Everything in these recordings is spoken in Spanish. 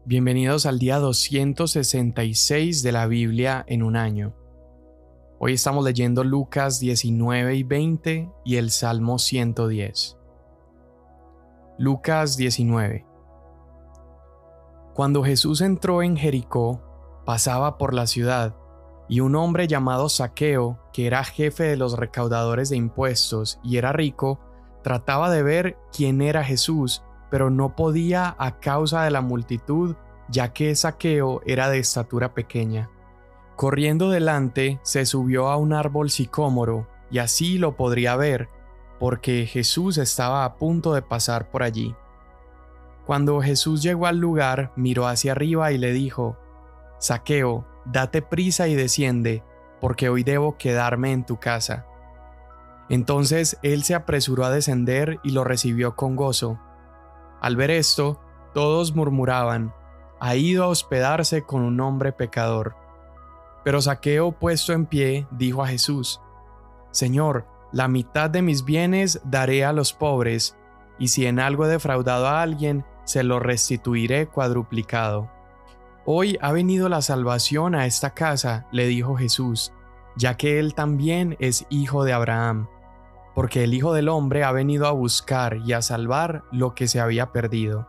Bienvenidos al día 266 de la Biblia en un año. Hoy estamos leyendo Lucas 19 y 20 y el Salmo 110. Lucas 19. Cuando Jesús entró en Jericó, pasaba por la ciudad, y un hombre llamado Zaqueo, que era jefe de los recaudadores de impuestos y era rico, trataba de ver quién era Jesús, pero no podía a causa de la multitud, ya que Zaqueo era de estatura pequeña. Corriendo delante, se subió a un árbol sicómoro, y así lo podría ver, porque Jesús estaba a punto de pasar por allí. Cuando Jesús llegó al lugar, miró hacia arriba y le dijo: Zaqueo, date prisa y desciende, porque hoy debo quedarme en tu casa. Entonces él se apresuró a descender y lo recibió con gozo. Al ver esto, todos murmuraban: ha ido a hospedarse con un hombre pecador. Pero Zaqueo, puesto en pie, dijo a Jesús: Señor, la mitad de mis bienes daré a los pobres, y si en algo he defraudado a alguien, se lo restituiré cuadruplicado. Hoy ha venido la salvación a esta casa, le dijo Jesús, ya que él también es hijo de Abraham, porque el Hijo del Hombre ha venido a buscar y a salvar lo que se había perdido.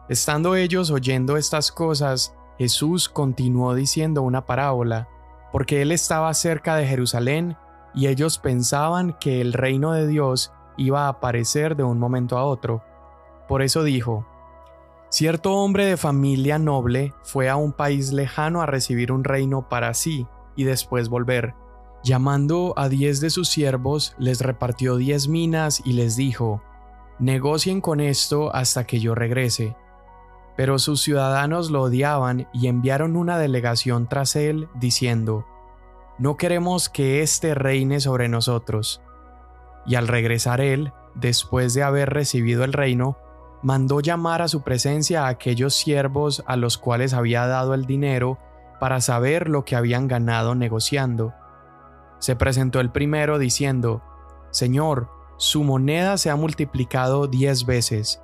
Estando ellos oyendo estas cosas, Jesús continuó diciendo una parábola, porque él estaba cerca de Jerusalén y ellos pensaban que el reino de Dios iba a aparecer de un momento a otro. Por eso dijo: cierto hombre de familia noble fue a un país lejano a recibir un reino para sí y después volver. Llamando a 10 de sus siervos, les repartió 10 minas y les dijo: negocien con esto hasta que yo regrese. Pero sus ciudadanos lo odiaban y enviaron una delegación tras él, diciendo: no queremos que éste reine sobre nosotros. Y al regresar él, después de haber recibido el reino, mandó llamar a su presencia a aquellos siervos a los cuales había dado el dinero para saber lo que habían ganado negociando. Se presentó el primero diciendo: Señor, su moneda se ha multiplicado 10 veces.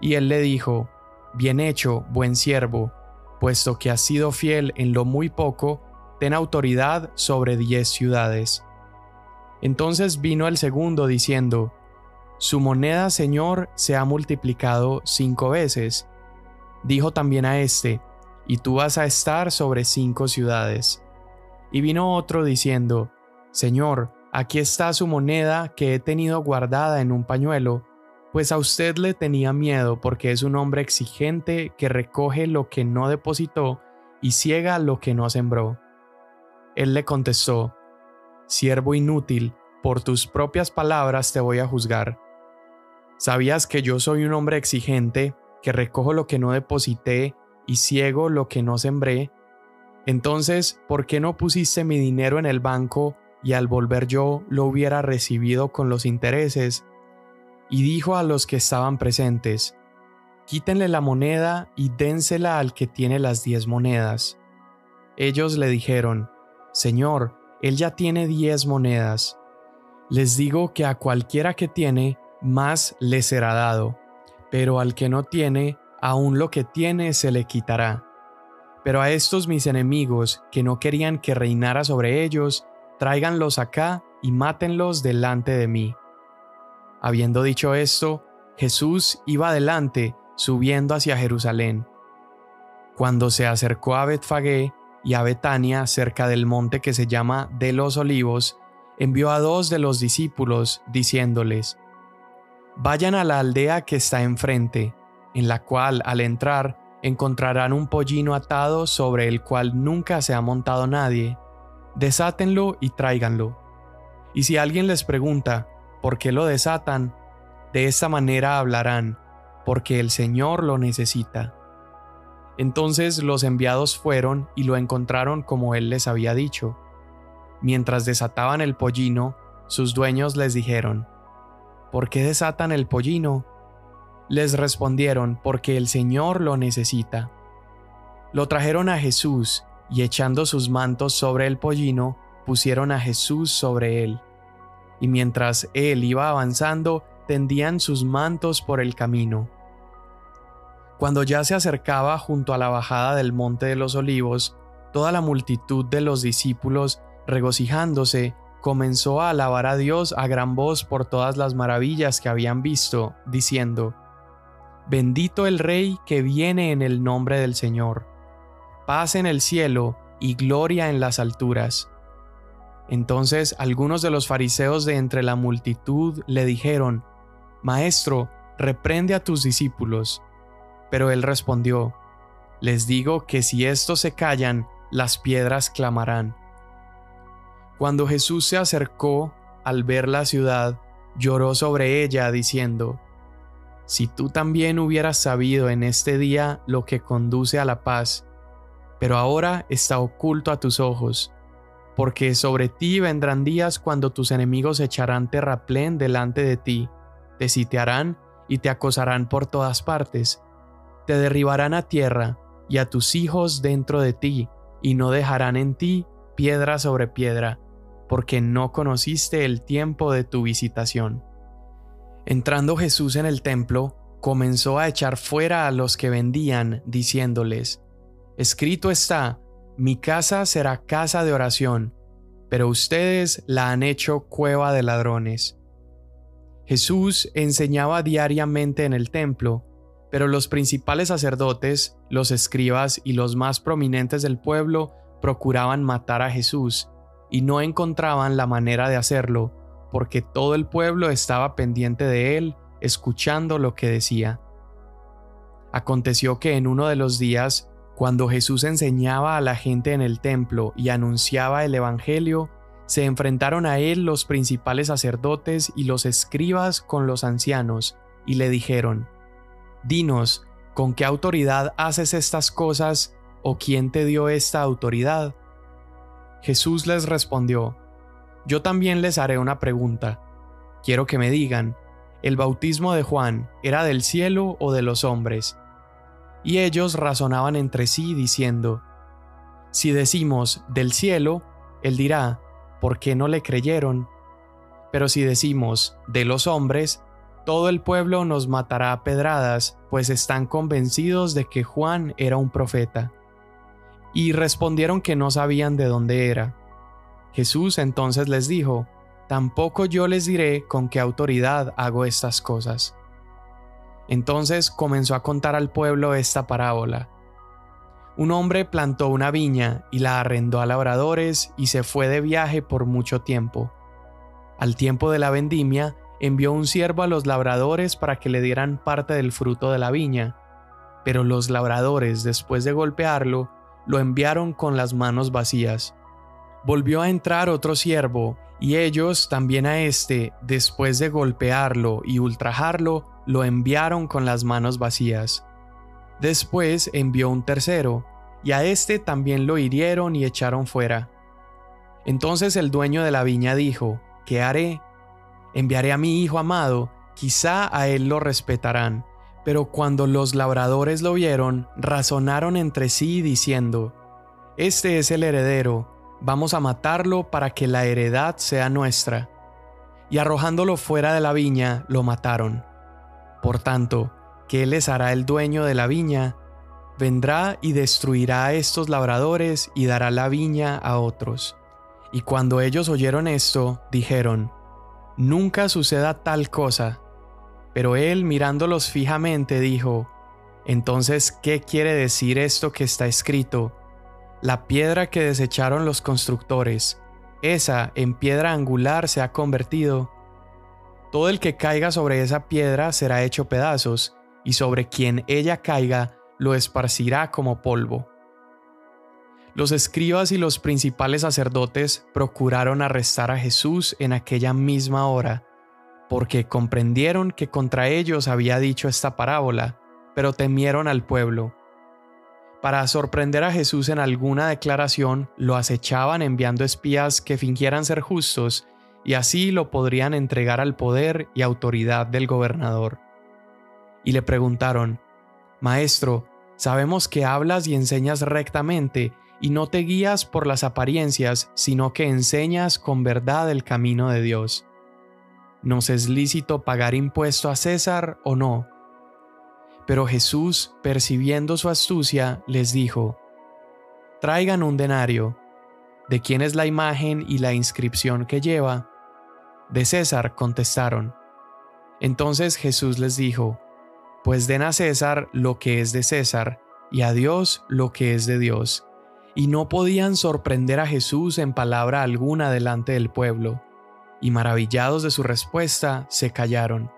Y él le dijo: bien hecho, buen siervo, puesto que has sido fiel en lo muy poco, ten autoridad sobre 10 ciudades. Entonces vino el segundo diciendo: su moneda, Señor, se ha multiplicado 5 veces. Dijo también a éste: y tú vas a estar sobre 5 ciudades. Y vino otro diciendo: Señor, aquí está su moneda que he tenido guardada en un pañuelo, pues a usted le tenía miedo porque es un hombre exigente que recoge lo que no depositó y ciega lo que no sembró. Él le contestó: siervo inútil, por tus propias palabras te voy a juzgar. ¿Sabías que yo soy un hombre exigente, que recojo lo que no deposité y ciego lo que no sembré? Entonces, ¿por qué no pusiste mi dinero en el banco y al volver yo lo hubiera recibido con los intereses? Y dijo a los que estaban presentes: quítenle la moneda y dénsela al que tiene las 10 monedas. Ellos le dijeron: Señor, él ya tiene 10 monedas. Les digo que a cualquiera que tiene, más le será dado, pero al que no tiene, aún lo que tiene se le quitará. Pero a estos mis enemigos, que no querían que reinara sobre ellos, tráiganlos acá y mátenlos delante de mí. Habiendo dicho esto, Jesús iba adelante, subiendo hacia Jerusalén. Cuando se acercó a Betfagé y a Betania, cerca del monte que se llama de los Olivos, envió a 2 de los discípulos, diciéndoles: vayan a la aldea que está enfrente, en la cual al entrar encontrarán un pollino atado sobre el cual nunca se ha montado nadie. Desátenlo y tráiganlo. Y si alguien les pregunta ¿por qué lo desatan?, de esta manera hablarán: porque el Señor lo necesita. Entonces los enviados fueron y lo encontraron como él les había dicho. Mientras desataban el pollino, sus dueños les dijeron: ¿por qué desatan el pollino? Les respondieron: porque el Señor lo necesita. Lo trajeron a Jesús, y echando sus mantos sobre el pollino, pusieron a Jesús sobre él. Y mientras él iba avanzando, tendían sus mantos por el camino. Cuando ya se acercaba junto a la bajada del Monte de los Olivos, toda la multitud de los discípulos, regocijándose, comenzó a alabar a Dios a gran voz por todas las maravillas que habían visto, diciendo: Bendito el Rey que viene en el nombre del Señor. Paz en el cielo y gloria en las alturas. Entonces algunos de los fariseos de entre la multitud le dijeron: Maestro, reprende a tus discípulos. Pero él respondió: Les digo que si estos se callan, las piedras clamarán. Cuando Jesús se acercó, al ver la ciudad, lloró sobre ella, diciendo: Si tú también hubieras sabido en este día lo que conduce a la paz, pero ahora está oculto a tus ojos, porque sobre ti vendrán días cuando tus enemigos echarán terraplén delante de ti, te sitiarán y te acosarán por todas partes, te derribarán a tierra y a tus hijos dentro de ti, y no dejarán en ti piedra sobre piedra, porque no conociste el tiempo de tu visitación. Entrando Jesús en el templo, comenzó a echar fuera a los que vendían, diciéndoles: Escrito está, mi casa será casa de oración, pero ustedes la han hecho cueva de ladrones. Jesús enseñaba diariamente en el templo, pero los principales sacerdotes, los escribas y los más prominentes del pueblo procuraban matar a Jesús, y no encontraban la manera de hacerlo, porque todo el pueblo estaba pendiente de él, escuchando lo que decía. Aconteció que en uno de los días, cuando Jesús enseñaba a la gente en el templo y anunciaba el evangelio, se enfrentaron a él los principales sacerdotes y los escribas con los ancianos, y le dijeron: Dinos, ¿con qué autoridad haces estas cosas, o quién te dio esta autoridad? Jesús les respondió: Yo también les haré una pregunta. Quiero que me digan, ¿el bautismo de Juan era del cielo o de los hombres? Y ellos razonaban entre sí diciendo: Si decimos del cielo, él dirá: ¿por qué no le creyeron? Pero si decimos de los hombres, todo el pueblo nos matará a pedradas, pues están convencidos de que Juan era un profeta. Y respondieron que no sabían de dónde era. Jesús entonces les dijo: Tampoco yo les diré con qué autoridad hago estas cosas. Entonces comenzó a contar al pueblo esta parábola. Un hombre plantó una viña y la arrendó a labradores y se fue de viaje por mucho tiempo. Al tiempo de la vendimia, envió un siervo a los labradores para que le dieran parte del fruto de la viña. Pero los labradores, después de golpearlo, lo enviaron con las manos vacías. Volvió a entrar otro siervo, y ellos también a éste, después de golpearlo y ultrajarlo, lo enviaron con las manos vacías. Después envió un tercero, y a éste también lo hirieron y echaron fuera. Entonces el dueño de la viña dijo: ¿Qué haré? Enviaré a mi hijo amado, quizá a él lo respetarán. Pero cuando los labradores lo vieron, razonaron entre sí diciendo: Este es el heredero, vamos a matarlo para que la heredad sea nuestra. Y arrojándolo fuera de la viña, lo mataron. Por tanto, ¿qué les hará el dueño de la viña? Vendrá y destruirá a estos labradores y dará la viña a otros. Y cuando ellos oyeron esto, dijeron: Nunca suceda tal cosa. Pero él, mirándolos fijamente, dijo: Entonces, ¿qué quiere decir esto que está escrito? La piedra que desecharon los constructores, esa en piedra angular se ha convertido. Todo el que caiga sobre esa piedra será hecho pedazos, y sobre quien ella caiga lo esparcirá como polvo. Los escribas y los principales sacerdotes procuraron arrestar a Jesús en aquella misma hora, porque comprendieron que contra ellos había dicho esta parábola, pero temieron al pueblo. Para sorprender a Jesús en alguna declaración, lo acechaban enviando espías que fingieran ser justos, y así lo podrían entregar al poder y autoridad del gobernador. Y le preguntaron: Maestro, sabemos que hablas y enseñas rectamente, y no te guías por las apariencias, sino que enseñas con verdad el camino de Dios. ¿Nos es lícito pagar impuesto a César o no? Pero Jesús, percibiendo su astucia, les dijo: «Traigan un denario. ¿De quién es la imagen y la inscripción que lleva?» «De César», contestaron. Entonces Jesús les dijo: «Pues den a César lo que es de César, y a Dios lo que es de Dios». Y no podían sorprender a Jesús en palabra alguna delante del pueblo, y maravillados de su respuesta, se callaron.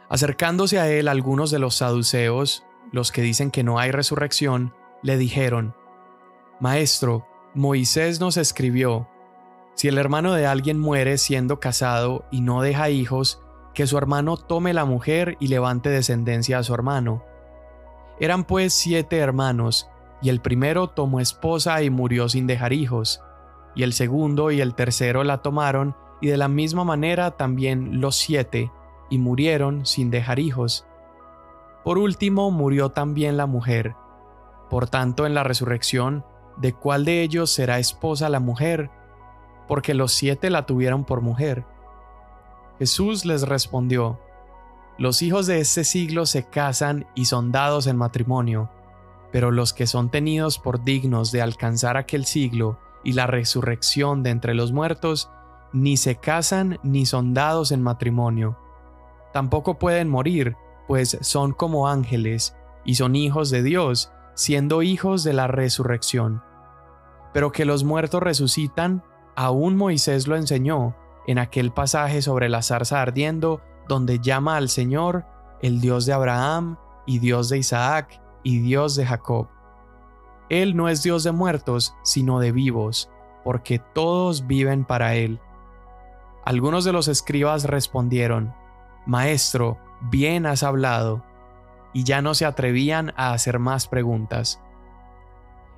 Acercándose a él algunos de los saduceos, los que dicen que no hay resurrección, le dijeron: «Maestro, Moisés nos escribió: si el hermano de alguien muere siendo casado y no deja hijos, que su hermano tome la mujer y levante descendencia a su hermano. Eran pues 7 hermanos, y el primero tomó esposa y murió sin dejar hijos, y el segundo y el tercero la tomaron, y de la misma manera también los 7, y murieron sin dejar hijos. Por último murió también la mujer. Por tanto, en la resurrección, ¿de cuál de ellos será esposa la mujer? Porque los 7 la tuvieron por mujer». Jesús les respondió: «Los hijos de este siglo se casan y son dados en matrimonio, pero los que son tenidos por dignos de alcanzar aquel siglo y la resurrección de entre los muertos, ni se casan ni son dados en matrimonio. Tampoco pueden morir, pues son como ángeles, y son hijos de Dios, siendo hijos de la resurrección. Pero que los muertos resucitan, aún Moisés lo enseñó en aquel pasaje sobre la zarza ardiendo, donde llama al Señor el Dios de Abraham, y Dios de Isaac, y Dios de Jacob. Él no es Dios de muertos, sino de vivos, porque todos viven para Él». Algunos de los escribas respondieron: «Maestro, bien has hablado», y ya no se atrevían a hacer más preguntas.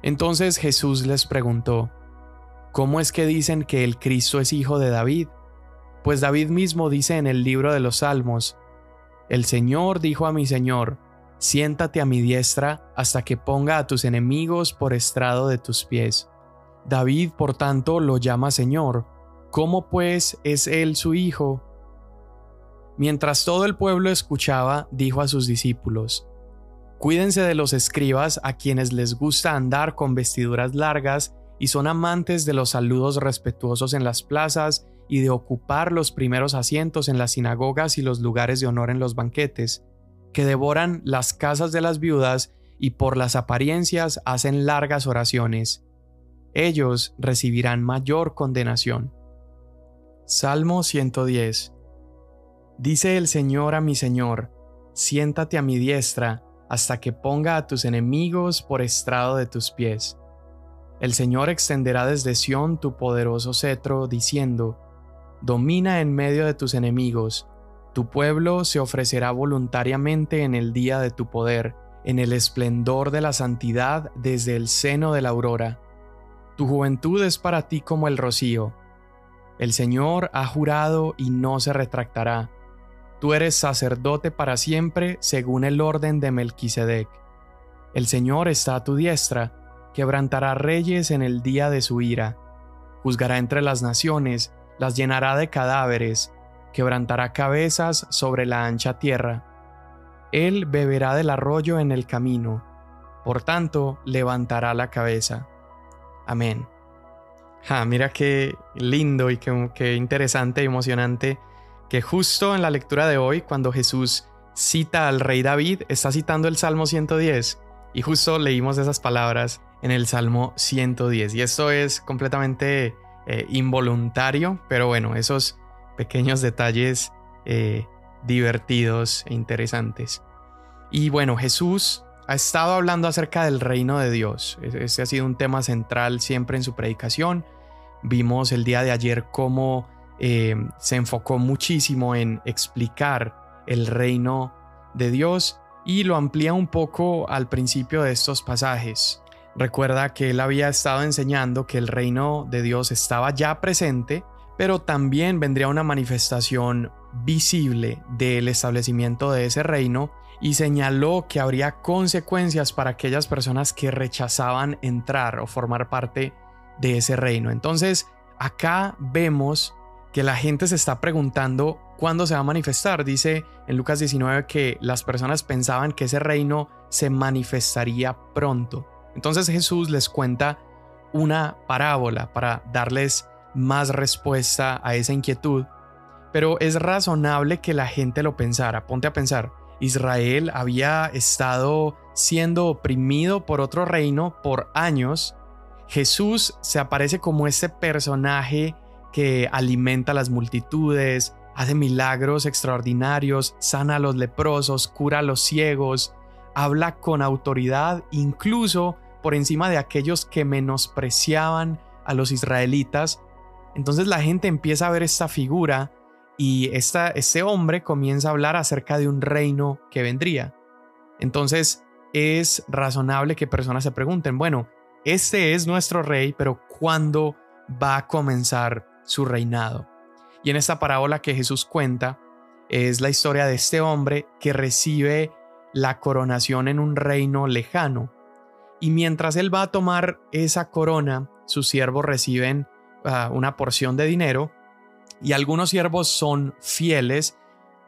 Entonces Jesús les preguntó: «¿Cómo es que dicen que el Cristo es hijo de David? Pues David mismo dice en el libro de los Salmos: El Señor dijo a mi Señor: siéntate a mi diestra hasta que ponga a tus enemigos por estrado de tus pies. David, por tanto, lo llama Señor. ¿Cómo pues es él su hijo?». Mientras todo el pueblo escuchaba, dijo a sus discípulos: «Cuídense de los escribas, a quienes les gusta andar con vestiduras largas y son amantes de los saludos respetuosos en las plazas y de ocupar los primeros asientos en las sinagogas y los lugares de honor en los banquetes, que devoran las casas de las viudas y por las apariencias hacen largas oraciones. Ellos recibirán mayor condenación». Salmo 110. Dice el Señor a mi Señor: siéntate a mi diestra hasta que ponga a tus enemigos por estrado de tus pies. El Señor extenderá desde Sión tu poderoso cetro, diciendo: domina en medio de tus enemigos. Tu pueblo se ofrecerá voluntariamente en el día de tu poder, en el esplendor de la santidad desde el seno de la aurora. Tu juventud es para ti como el rocío. El Señor ha jurado y no se retractará. Tú eres sacerdote para siempre según el orden de Melquisedec. El Señor está a tu diestra, quebrantará reyes en el día de su ira. Juzgará entre las naciones, las llenará de cadáveres, quebrantará cabezas sobre la ancha tierra. Él beberá del arroyo en el camino, por tanto levantará la cabeza. Amén. Mira qué lindo y qué interesante y emocionante que justo en la lectura de hoy, cuando Jesús cita al rey David, está citando el Salmo 110, y justo leímos esas palabras en el Salmo 110, y esto es completamente involuntario, pero bueno, esos pequeños detalles divertidos e interesantes. Y bueno, Jesús ha estado hablando acerca del reino de Dios. Ese ha sido un tema central siempre en su predicación. Vimos el día de ayer cómo se enfocó muchísimo en explicar el reino de Dios y lo amplía un poco al principio de estos pasajes. Recuerda que él había estado enseñando que el reino de Dios estaba ya presente, pero también vendría una manifestación visible del establecimiento de ese reino, y señaló que habría consecuencias para aquellas personas que rechazaban entrar o formar parte de ese reino. Entonces, acá vemos que la gente se está preguntando cuándo se va a manifestar. Dice en Lucas 19 que las personas pensaban que ese reino se manifestaría pronto. Entonces Jesús les cuenta una parábola para darles más respuesta a esa inquietud. Pero es razonable que la gente lo pensara. Ponte a pensar, Israel había estado siendo oprimido por otro reino por años. Jesús se aparece como ese personaje que alimenta a las multitudes, hace milagros extraordinarios, sana a los leprosos, cura a los ciegos, habla con autoridad, incluso por encima de aquellos que menospreciaban a los israelitas. Entonces la gente empieza a ver esta figura y este hombre comienza a hablar acerca de un reino que vendría. Entonces es razonable que personas se pregunten, bueno, este es nuestro rey, pero ¿cuándo va a comenzar su reinado? Y en esta parábola que Jesús cuenta es la historia de este hombre que recibe la coronación en un reino lejano. Y mientras él va a tomar esa corona, sus siervos reciben una porción de dinero y algunos siervos son fieles,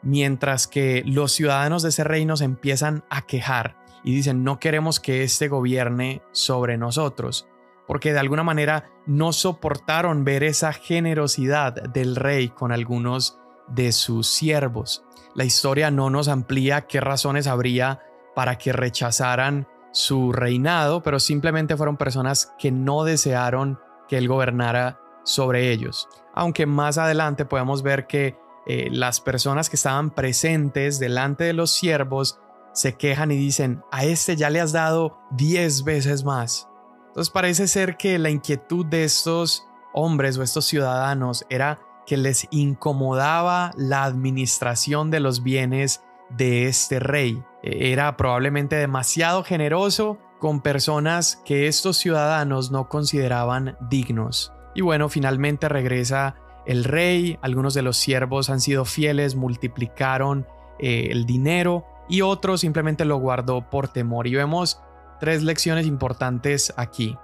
mientras que los ciudadanos de ese reino se empiezan a quejar y dicen no queremos que este gobierne sobre nosotros, porque de alguna manera no soportaron ver esa generosidad del rey con algunos de sus siervos. La historia no nos amplía qué razones habría para que rechazaran su reinado, pero simplemente fueron personas que no desearon que él gobernara sobre ellos. Aunque más adelante podemos ver que las personas que estaban presentes delante de los siervos se quejan y dicen, a este ya le has dado 10 veces más. Entonces parece ser que la inquietud de estos hombres o estos ciudadanos era que les incomodaba la administración de los bienes de este rey. Era probablemente demasiado generoso con personas que estos ciudadanos no consideraban dignos. Y bueno, finalmente regresa el rey, algunos de los siervos han sido fieles, multiplicaron el dinero y otros simplemente lo guardó por temor. Y vemos 3 lecciones importantes aquí.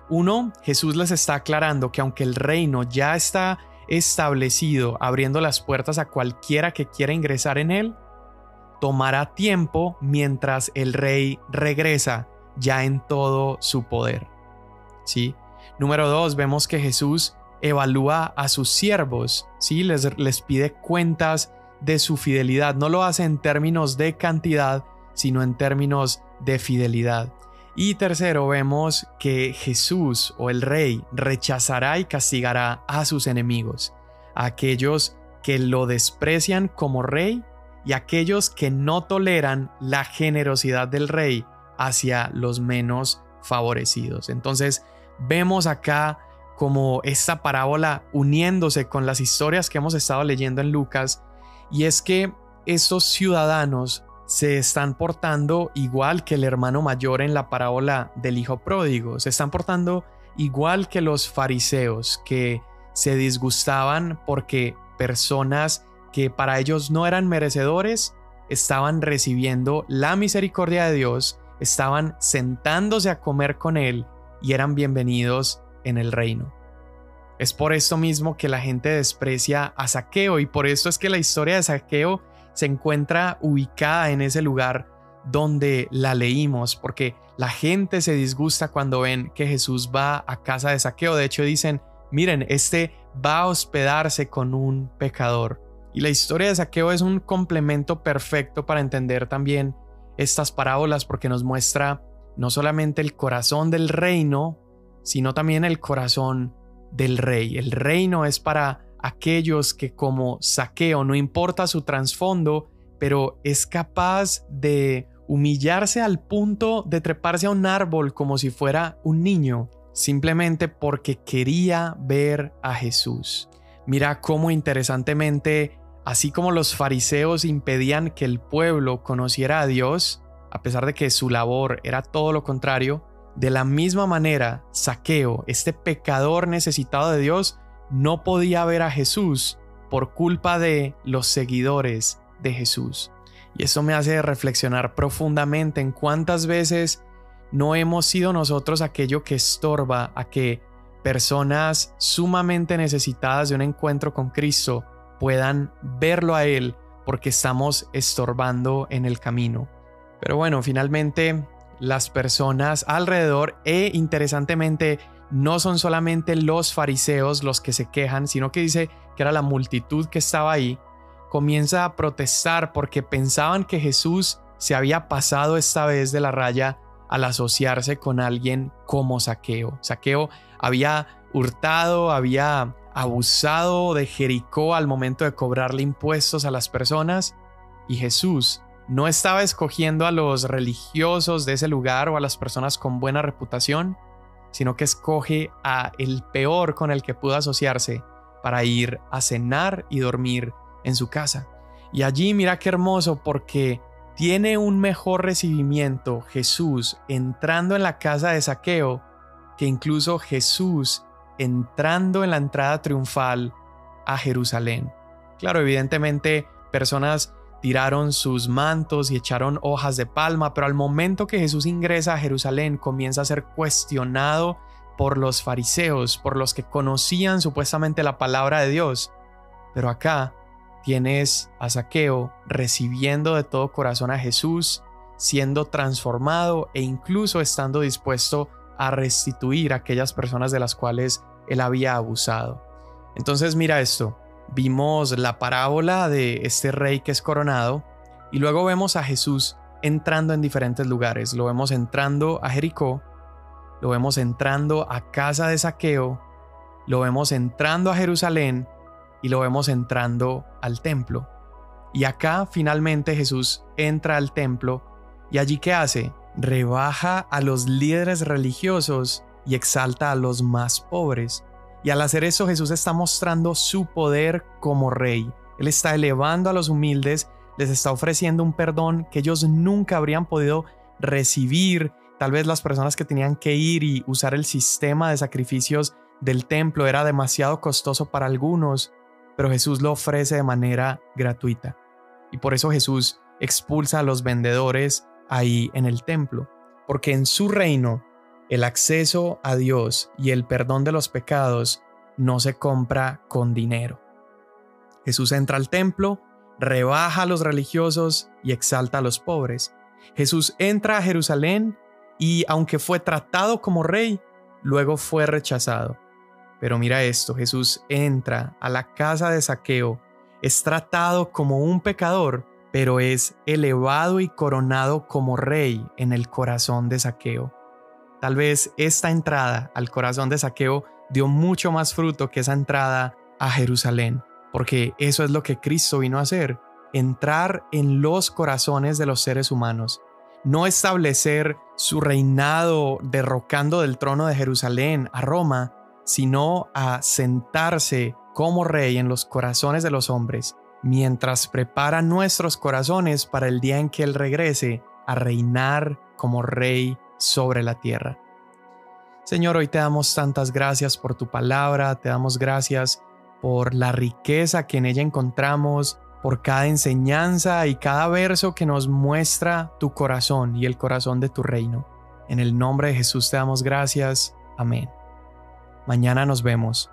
1, Jesús les está aclarando que aunque el reino ya está establecido, abriendo las puertas a cualquiera que quiera ingresar en él, tomará tiempo mientras el rey regresa ya en todo su poder. ¿Sí? Número 2, vemos que Jesús evalúa a sus siervos, ¿sí? Les pide cuentas de su fidelidad. No lo hace en términos de cantidad, sino en términos de fidelidad. Y tercero, vemos que Jesús o el rey rechazará y castigará a sus enemigos, a aquellos que lo desprecian como rey y aquellos que no toleran la generosidad del rey hacia los menos favorecidos. Entonces vemos acá como esta parábola uniéndose con las historias que hemos estado leyendo en Lucas, y es que estos ciudadanos se están portando igual que el hermano mayor en la parábola del hijo pródigo, se están portando igual que los fariseos que se disgustaban porque personas que para ellos no eran merecedores estaban recibiendo la misericordia de Dios, estaban sentándose a comer con él y eran bienvenidos en el reino. Es por esto mismo que la gente desprecia a Zaqueo, y por esto es que la historia de Zaqueo se encuentra ubicada en ese lugar donde la leímos, porque la gente se disgusta cuando ven que Jesús va a casa de Zaqueo. De hecho dicen, miren, este va a hospedarse con un pecador. Y la historia de Zaqueo es un complemento perfecto para entender también estas parábolas, porque nos muestra no solamente el corazón del reino, sino también el corazón del rey. El reino es para aquellos que, como Zaqueo, no importa su trasfondo, pero es capaz de humillarse al punto de treparse a un árbol como si fuera un niño, simplemente porque quería ver a Jesús. Mira cómo interesantemente, así como los fariseos impedían que el pueblo conociera a Dios, a pesar de que su labor era todo lo contrario, de la misma manera, Zaqueo, este pecador necesitado de Dios, no podía ver a Jesús por culpa de los seguidores de Jesús. Y eso me hace reflexionar profundamente en cuántas veces no hemos sido nosotros aquello que estorba a que personas sumamente necesitadas de un encuentro con Cristo puedan verlo a Él porque estamos estorbando en el camino. Pero bueno, finalmente las personas alrededor interesantemente no son solamente los fariseos los que se quejan, sino que dice que era la multitud que estaba ahí, comienza a protestar porque pensaban que Jesús se había pasado esta vez de la raya al asociarse con alguien como Zaqueo. Zaqueo había hurtado, había abusado de Jericó al momento de cobrarle impuestos a las personas, y Jesús no estaba escogiendo a los religiosos de ese lugar o a las personas con buena reputación, sino que escoge a el peor con el que pudo asociarse para ir a cenar y dormir en su casa. Y allí mira qué hermoso, porque tiene un mejor recibimiento Jesús entrando en la casa de Zaqueo que incluso Jesús entrando en la entrada triunfal a Jerusalén. Claro, evidentemente personas tiraron sus mantos y echaron hojas de palma, pero al momento que Jesús ingresa a Jerusalén comienza a ser cuestionado por los fariseos, por los que conocían supuestamente la palabra de Dios. Pero acá tienes a Zaqueo recibiendo de todo corazón a Jesús, siendo transformado e incluso estando dispuesto a restituir a aquellas personas de las cuales él había abusado. Entonces mira esto, vimos la parábola de este rey que es coronado y luego vemos a Jesús entrando en diferentes lugares. Lo vemos entrando a Jericó, lo vemos entrando a casa de Zaqueo, lo vemos entrando a Jerusalén y lo vemos entrando al templo. Y acá finalmente Jesús entra al templo y allí ¿qué hace? Rebaja a los líderes religiosos y exalta a los más pobres. Y al hacer eso Jesús está mostrando su poder como rey. Él está elevando a los humildes, les está ofreciendo un perdón que ellos nunca habrían podido recibir. Tal vez las personas que tenían que ir y usar el sistema de sacrificios del templo era demasiado costoso para algunos, pero Jesús lo ofrece de manera gratuita. Y por eso Jesús expulsa a los vendedores ahí en el templo, porque en su reino el acceso a Dios y el perdón de los pecados no se compra con dinero. Jesús entra al templo, rebaja a los religiosos y exalta a los pobres. Jesús entra a Jerusalén y aunque fue tratado como rey, luego fue rechazado. Pero mira esto, Jesús entra a la casa de Zaqueo, es tratado como un pecador, pero es elevado y coronado como rey en el corazón de Zaqueo. Tal vez esta entrada al corazón de Zaqueo dio mucho más fruto que esa entrada a Jerusalén, porque eso es lo que Cristo vino a hacer, entrar en los corazones de los seres humanos, no establecer su reinado derrocando del trono de Jerusalén a Roma, sino a sentarse como rey en los corazones de los hombres, mientras prepara nuestros corazones para el día en que Él regrese a reinar como rey sobre la tierra. Señor, hoy te damos tantas gracias por tu palabra, te damos gracias por la riqueza que en ella encontramos, por cada enseñanza y cada verso que nos muestra tu corazón y el corazón de tu reino. En el nombre de Jesús te damos gracias. Amén. Mañana nos vemos.